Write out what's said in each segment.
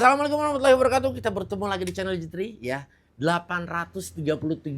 Assalamualaikum warahmatullahi wabarakatuh. Kita bertemu lagi di channel Jitri ya. 833.000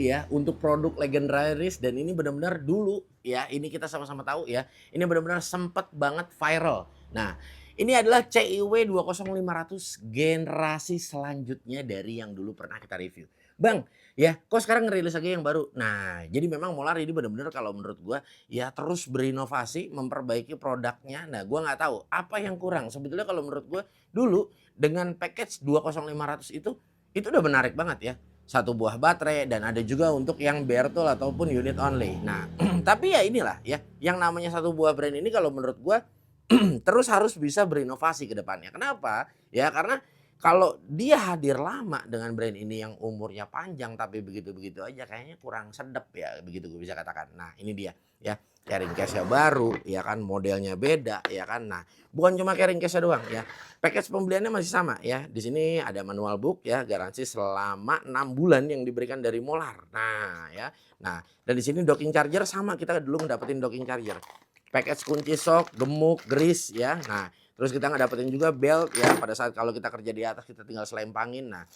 ya untuk produk legendaris, dan ini benar-benar dulu ya, ini kita sama-sama tahu ya. Ini benar-benar sempet banget viral. Nah, ini adalah CIW 20500 generasi selanjutnya dari yang dulu pernah kita review. Bang, ya, kok sekarang ngerilis lagi yang baru? Nah, jadi memang Molar ini benar-benar kalau menurut gua ya terus berinovasi, memperbaiki produknya. Nah, gua nggak tahu apa yang kurang. Sebetulnya kalau menurut gua dulu dengan package 20500 itu udah menarik banget ya. Satu buah baterai, dan ada juga untuk yang bare tool ataupun unit only. Nah, tapi ya inilah ya, yang namanya satu buah brand ini kalau menurut gua terus harus bisa berinovasi ke depannya. Kenapa? Ya karena kalau dia hadir lama dengan brand ini yang umurnya panjang tapi begitu-begitu aja, kayaknya kurang sedep ya, begitu gue bisa katakan. Nah, ini dia ya, carrying case-nya baru ya kan, modelnya beda ya kan. Nah, bukan cuma carrying case-nya doang ya. Package pembeliannya masih sama ya. Di sini ada manual book ya, garansi selama 6 bulan yang diberikan dari Molar. Nah, ya. Nah, dan di sini docking charger sama, kita dulu ngedapetin docking charger. Package kunci sok, gemuk, grease ya. Nah, terus kita ngedapetin juga belt ya, pada saat kalau kita kerja di atas kita tinggal selempangin. Nah,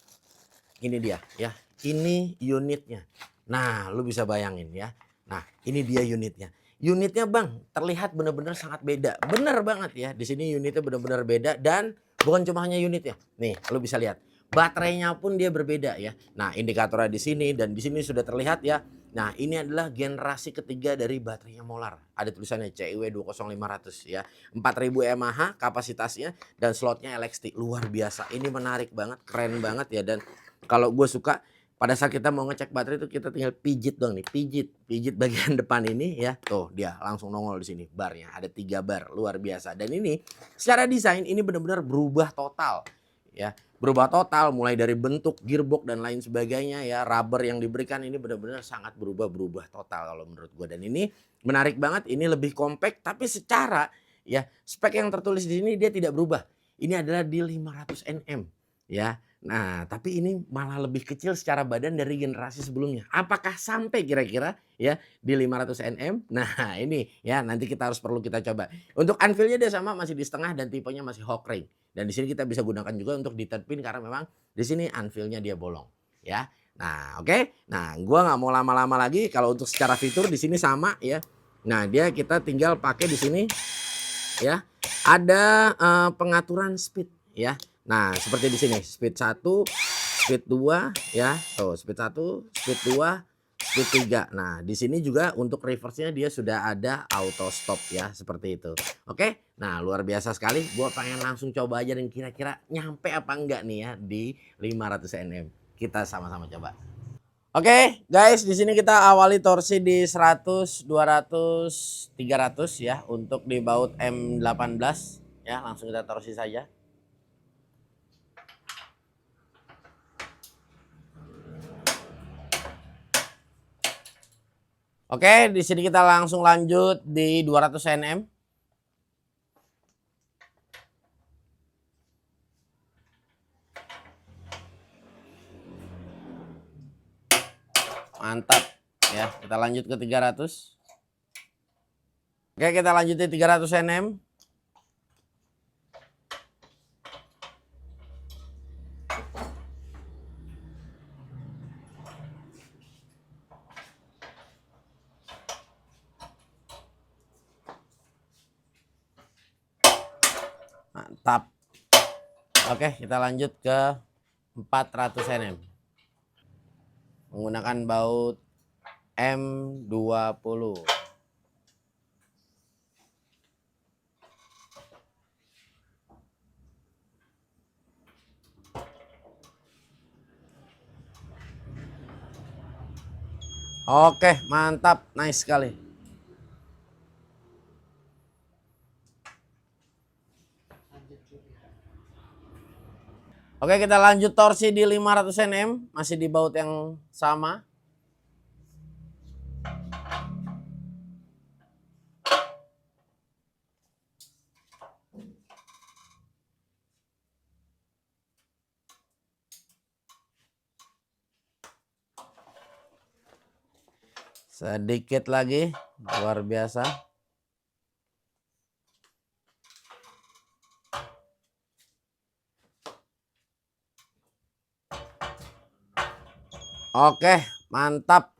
ini dia ya. Ini unitnya. Nah, lu bisa bayangin ya. Nah, ini dia unitnya. Unitnya Bang, terlihat benar-benar sangat beda. Bener banget ya. Di sini unitnya benar-benar beda, dan bukan cuma hanya unitnya. Nih, lu bisa lihat. Baterainya pun dia berbeda ya. Nah, indikatornya di sini, dan di sini sudah terlihat ya. Nah, ini adalah generasi ketiga dari baterainya Molar. Ada tulisannya CIW 20500 ya. 4000 mAh kapasitasnya, dan slotnya LXT. Luar biasa. Ini menarik banget, keren banget ya. Dan kalau gue suka pada saat kita mau ngecek baterai itu kita tinggal pijit dong nih, pijit bagian depan ini ya. Tuh dia langsung nongol di sini barnya, ada 3 bar, luar biasa. Dan ini secara desain ini benar-benar berubah total ya. Berubah total mulai dari bentuk, gearbox dan lain sebagainya ya. Rubber yang diberikan ini benar-benar sangat berubah total kalau menurut gue. Dan ini menarik banget, ini lebih compact, tapi secara ya spek yang tertulis di sini dia tidak berubah. Ini adalah di 500 Nm ya. Nah, tapi ini malah lebih kecil secara badan dari generasi sebelumnya. Apakah sampai kira-kira ya di 500 Nm? Nah, ini ya nanti kita kita coba. Untuk anvilnya dia sama, masih di setengah, dan tipenya masih Hawk Ring. Dan di sini kita bisa gunakan juga untuk di third pin karena memang di sini anvilnya dia bolong ya. Nah, oke. Nah, gua nggak mau lama-lama lagi. Kalau untuk secara fitur di sini sama ya. Nah, dia kita tinggal pakai di sini ya. Ada pengaturan speed ya. Nah, seperti di sini, speed 1, speed 2 ya. Tuh, speed 1, speed 2, speed 3. Nah, di sini juga untuk reverse-nya dia sudah ada auto stop ya, seperti itu. Oke. Nah, luar biasa sekali. Gua pengen langsung coba aja dan kira-kira nyampe apa enggak nih ya di 500 Nm. Kita sama-sama coba. Oke, guys, di sini kita awali torsi di 100, 200, 300 ya untuk di baut M18 ya. Langsung kita torsi saja. Oke, di sini kita langsung lanjut di 200 Nm. Mantap ya, kita lanjut ke 300. Oke, kita lanjut di 300 Nm. Mantap. Oke, kita lanjut ke 400 Nm. Menggunakan baut M20. Oke, mantap, nice sekali. Oke, kita lanjut torsi di 500 Nm, masih di baut yang sama. Sedikit lagi, luar biasa. Oke, mantap.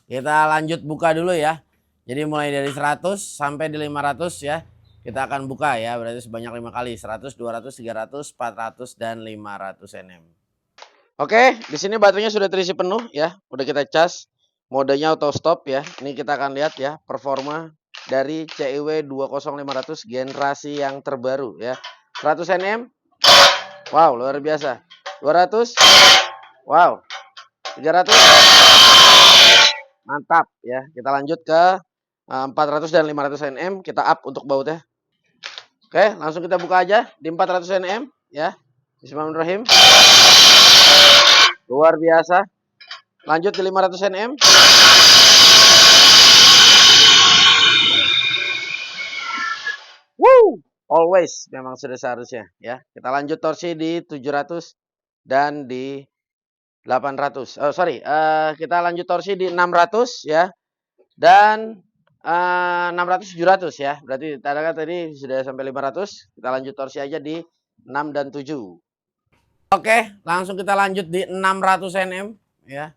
Kita lanjut buka dulu ya. Jadi mulai dari 100 sampai di 500 ya. Kita akan buka ya, berarti sebanyak 5 kali. 100, 200, 300, 400 dan 500 Nm. Oke, di sini baterainya sudah terisi penuh ya. Udah kita cas. Modenya auto stop ya. Ini kita akan lihat ya performa dari CIW 20500 generasi yang terbaru ya. 100 Nm. Wow, luar biasa. 200. Wow. 300. Mantap ya. Kita lanjut ke 400 dan 500 Nm. Kita up untuk bautnya. Oke, langsung kita buka aja di 400 Nm ya. Bismillahirrahmanirrahim. Luar biasa. Lanjut di 500 Nm. Woo! Always memang sudah seharusnya ya. Kita lanjut torsi di 700 dan di 800. Oh, sorry. Kita lanjut torsi di 600 ya. Dan 600 700 ya. Berarti tadi sudah sampai 500. Kita lanjut torsi aja di 6 dan 7. Oke, langsung kita lanjut di 600 Nm ya.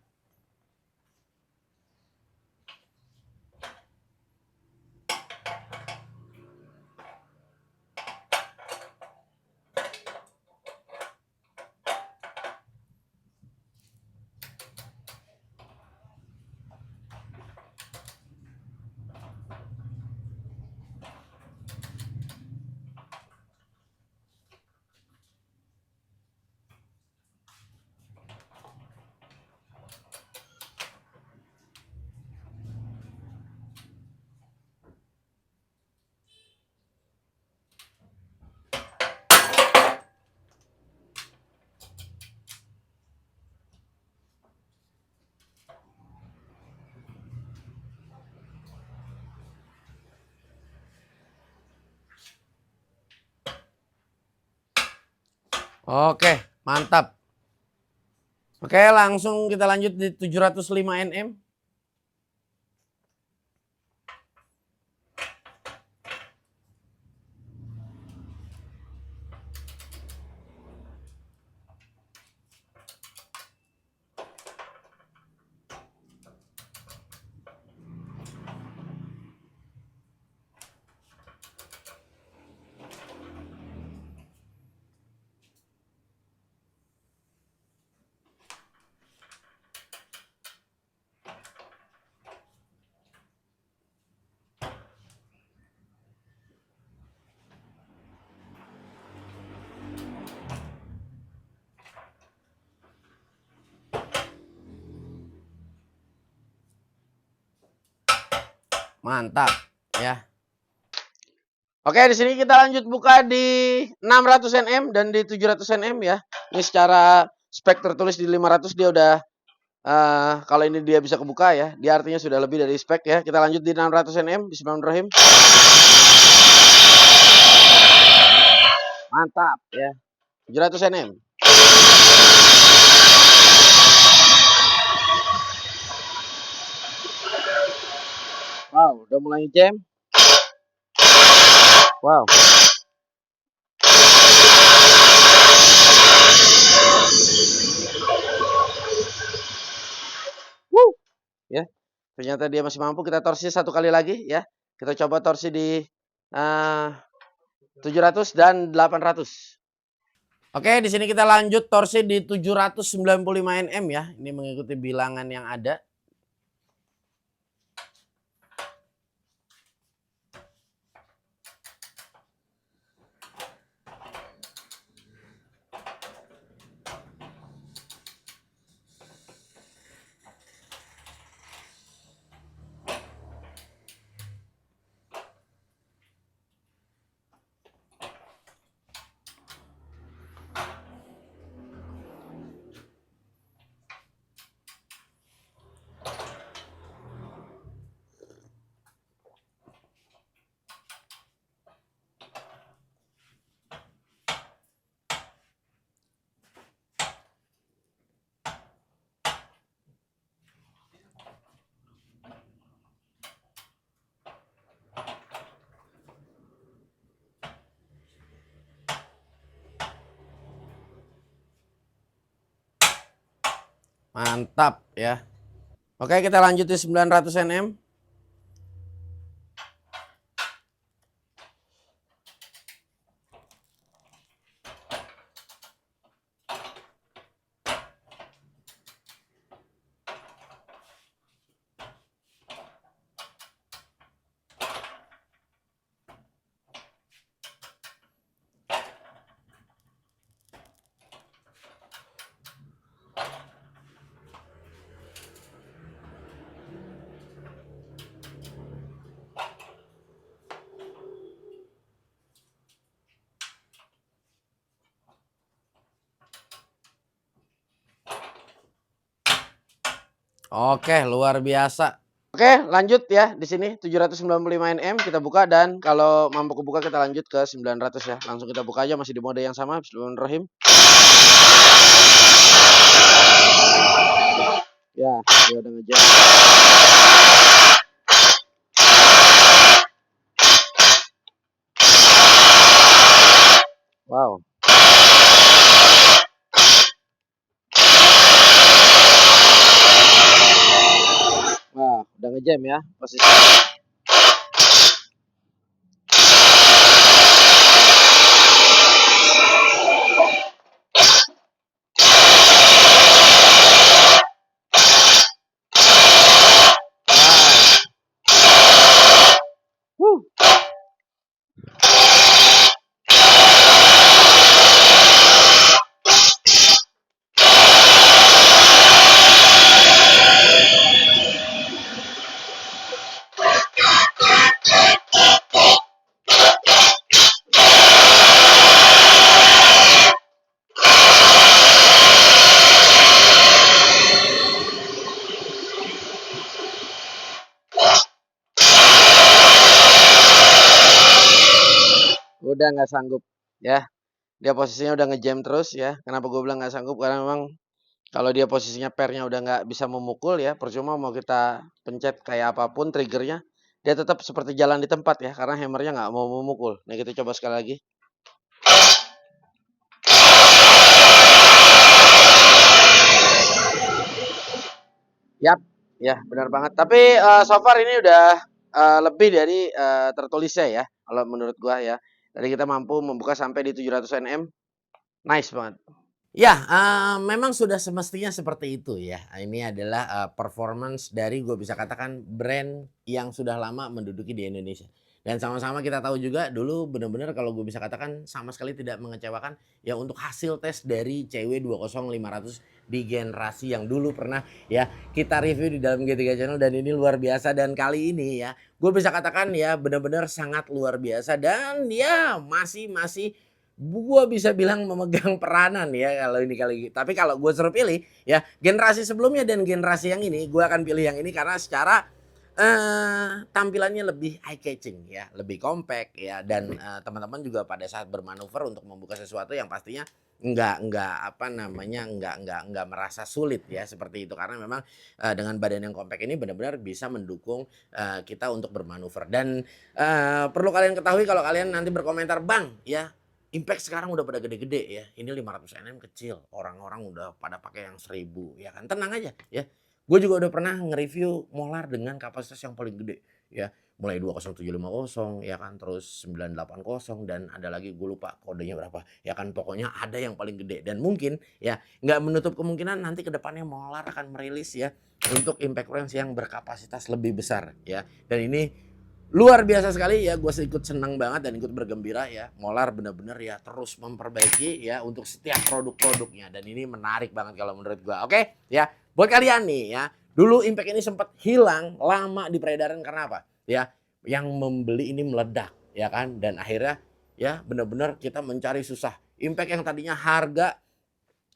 Oke, mantap. Oke, langsung kita lanjut di 705 Nm. Mantap ya. Oke, di sini kita lanjut buka di 600 Nm dan di 700 Nm ya. Ini secara spek tertulis di 500 dia udah kalau ini dia bisa kebuka ya. Dia artinya sudah lebih dari spek ya. Kita lanjut di 600 Nm. Bismillahirrahmanirrahim. Mantap ya. 700 Nm. Wow, udah mulai jam. Wow. Woo. Ya. Ternyata dia masih mampu. Kita torsi satu kali lagi ya. Kita coba torsi di 700 dan 800. Oke, di sini kita lanjut torsi di 795 Nm ya. Ini mengikuti bilangan yang ada. Mantap ya. Oke, kita lanjut di 900 Nm. Oke, luar biasa. Oke, lanjut ya di sini 795 Nm kita buka, dan kalau mampu kebuka kita lanjut ke 900 ya. Langsung kita buka aja, masih di mode yang sama. Bismillahirrahmanirrahim. Ya, dia udah ngejam. Wow. Wah, udah ngejam ya posisi. Wow. Udah nggak sanggup ya. Dia posisinya udah ngejam terus ya. Kenapa gue bilang nggak sanggup? Karena memang kalau dia posisinya pairnya udah nggak bisa memukul ya, percuma mau kita pencet kayak apapun triggernya, dia tetap seperti jalan di tempat ya, karena hammernya nggak mau memukul. Nah, kita coba sekali lagi. Yap, ya benar banget. Tapi so far ini udah lebih dari tertulisnya ya, kalau menurut gua ya. Jadi kita mampu membuka sampai di 700 Nm. Nice banget. Ya, memang sudah semestinya seperti itu ya. Ini adalah, performance dari, gue bisa katakan, brand yang sudah lama menduduki di Indonesia. Dan sama-sama kita tahu juga dulu benar-benar kalau gue bisa katakan sama sekali tidak mengecewakan ya untuk hasil tes dari CW20500 di generasi yang dulu pernah ya kita review di dalam G3 Channel, dan ini luar biasa. Dan kali ini ya gue bisa katakan ya benar-benar sangat luar biasa, dan ya masih gua bisa bilang memegang peranan ya kalau ini kali. Tapi kalau gue suruh pilih ya generasi sebelumnya dan generasi yang ini, gue akan pilih yang ini karena secara tampilannya lebih eye catching ya, lebih compact ya, dan teman-teman juga pada saat bermanuver untuk membuka sesuatu yang pastinya nggak apa namanya nggak merasa sulit ya seperti itu, karena memang dengan badan yang compact ini benar-benar bisa mendukung kita untuk bermanuver. Dan perlu kalian ketahui kalau kalian nanti berkomentar, "Bang, ya Impact sekarang udah pada gede-gede ya, ini 500 Nm kecil, orang-orang udah pada pakai yang 1000 ya kan." Tenang aja ya. Gue juga udah pernah nge-review molar dengan kapasitas yang paling gede ya, mulai 20750 ya kan, terus 980, dan ada lagi gue lupa kodenya berapa ya kan, pokoknya ada yang paling gede. Dan mungkin ya nggak menutup kemungkinan nanti ke depannya molar akan merilis ya untuk impact range yang berkapasitas lebih besar ya. Dan ini luar biasa sekali ya, gue ikut senang banget dan ikut bergembira ya. Molar benar-benar ya terus memperbaiki ya untuk setiap produk-produknya, dan ini menarik banget kalau menurut gue. Oke ya, buat kalian nih ya, dulu Impact ini sempat hilang lama di peredaran karena apa? Ya, yang membeli ini meledak ya kan, dan akhirnya ya benar-benar kita mencari susah. Impact yang tadinya harga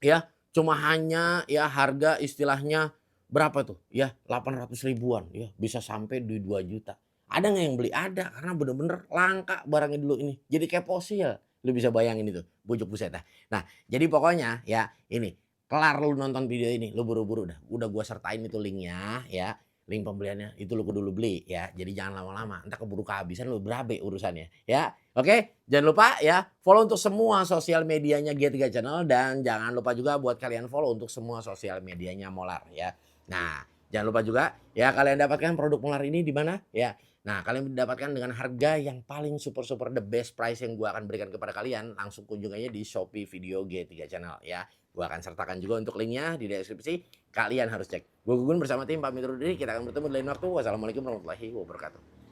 ya cuma hanya ya harga istilahnya berapa tuh ya, 800 ribuan ya, bisa sampai di 2 juta. Ada nggak yang beli? Ada, karena bener-bener langka barangnya dulu ini. Jadi kayak fosil, lu bisa bayangin itu, bujuk buset dah. Nah, jadi pokoknya ya ini, kelar lu nonton video ini, lu buru-buru udah gua sertain itu linknya ya, link pembeliannya itu lu kudu lu beli ya. Jadi jangan lama-lama, entar keburu kehabisan lu berabe urusannya ya. Oke, jangan lupa ya follow untuk semua sosial medianya G3 Channel dan jangan lupa juga buat kalian follow untuk semua sosial medianya Molar ya. Nah, jangan lupa juga ya kalian dapatkan produk Molar ini di mana ya. Nah, kalian mendapatkan dengan harga yang paling super the best price yang gua akan berikan kepada kalian. Langsung kunjung aja di Shopee Video G3 Channel ya. Gua akan sertakan juga untuk linknya di deskripsi. Kalian harus cek. Gua Gugun bersama tim pamit undur diri. Kita akan bertemu di lain waktu. Wassalamualaikum warahmatullahi wabarakatuh.